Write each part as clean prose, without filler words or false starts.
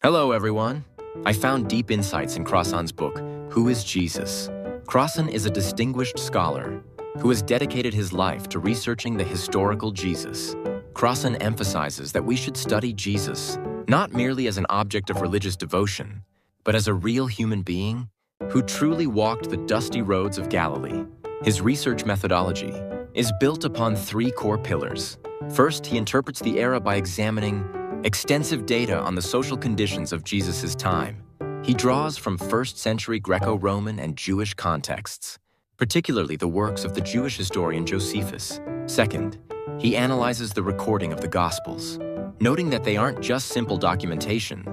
Hello, everyone. I found deep insights in Crossan's book, Who is Jesus? Crossan is a distinguished scholar who has dedicated his life to researching the historical Jesus. Crossan emphasizes that we should study Jesus not merely as an object of religious devotion, but as a real human being who truly walked the dusty roads of Galilee. His research methodology is built upon three core pillars. First, he interprets the era by examining extensive data on the social conditions of Jesus' time. He draws from first-century Greco-Roman and Jewish contexts, particularly the works of the Jewish historian Josephus. Second, he analyzes the recording of the Gospels, noting that they aren't just simple documentation,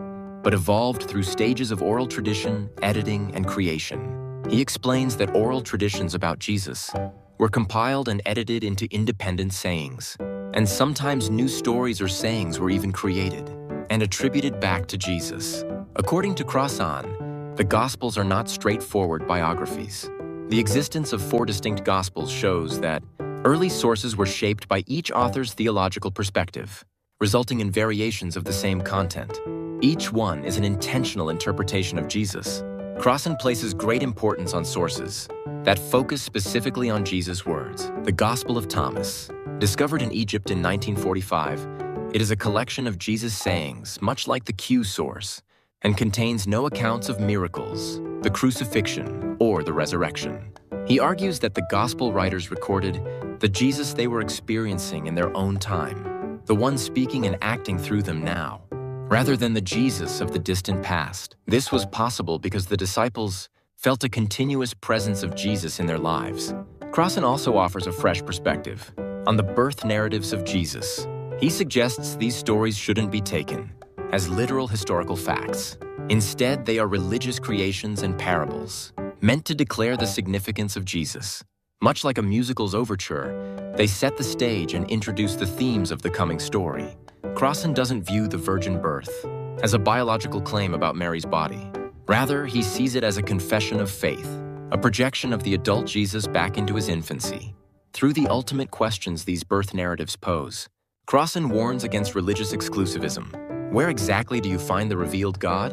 but evolved through stages of oral tradition, editing, and creation. He explains that oral traditions about Jesus were compiled and edited into independent sayings, and sometimes new stories or sayings were even created and attributed back to Jesus. According to Crossan, the Gospels are not straightforward biographies. The existence of four distinct Gospels shows that early sources were shaped by each author's theological perspective, resulting in variations of the same content. Each one is an intentional interpretation of Jesus. Crossan places great importance on sources that focus specifically on Jesus' words. The Gospel of Thomas, discovered in Egypt in 1945, it is a collection of Jesus' sayings, much like the Q source, and contains no accounts of miracles, the crucifixion, or the resurrection. He argues that the Gospel writers recorded the Jesus they were experiencing in their own time, the one speaking and acting through them now, rather than the Jesus of the distant past. This was possible because the disciples felt a continuous presence of Jesus in their lives. Crossan also offers a fresh perspective on the birth narratives of Jesus. He suggests these stories shouldn't be taken as literal historical facts. Instead, they are religious creations and parables, meant to declare the significance of Jesus. Much like a musical's overture, they set the stage and introduce the themes of the coming story. Crossan doesn't view the virgin birth as a biological claim about Mary's body. Rather, he sees it as a confession of faith, a projection of the adult Jesus back into his infancy. Through the ultimate questions these birth narratives pose, Crossan warns against religious exclusivism. Where exactly do you find the revealed God?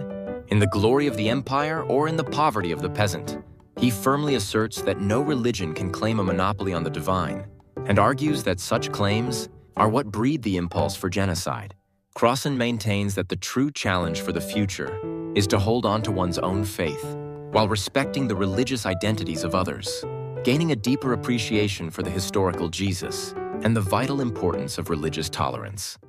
In the glory of the empire or in the poverty of the peasant? He firmly asserts that no religion can claim a monopoly on the divine, and argues that such claims are what breed the impulse for genocide. Crossan maintains that the true challenge for the future is to hold on to one's own faith, while respecting the religious identities of others, gaining a deeper appreciation for the historical Jesus and the vital importance of religious tolerance.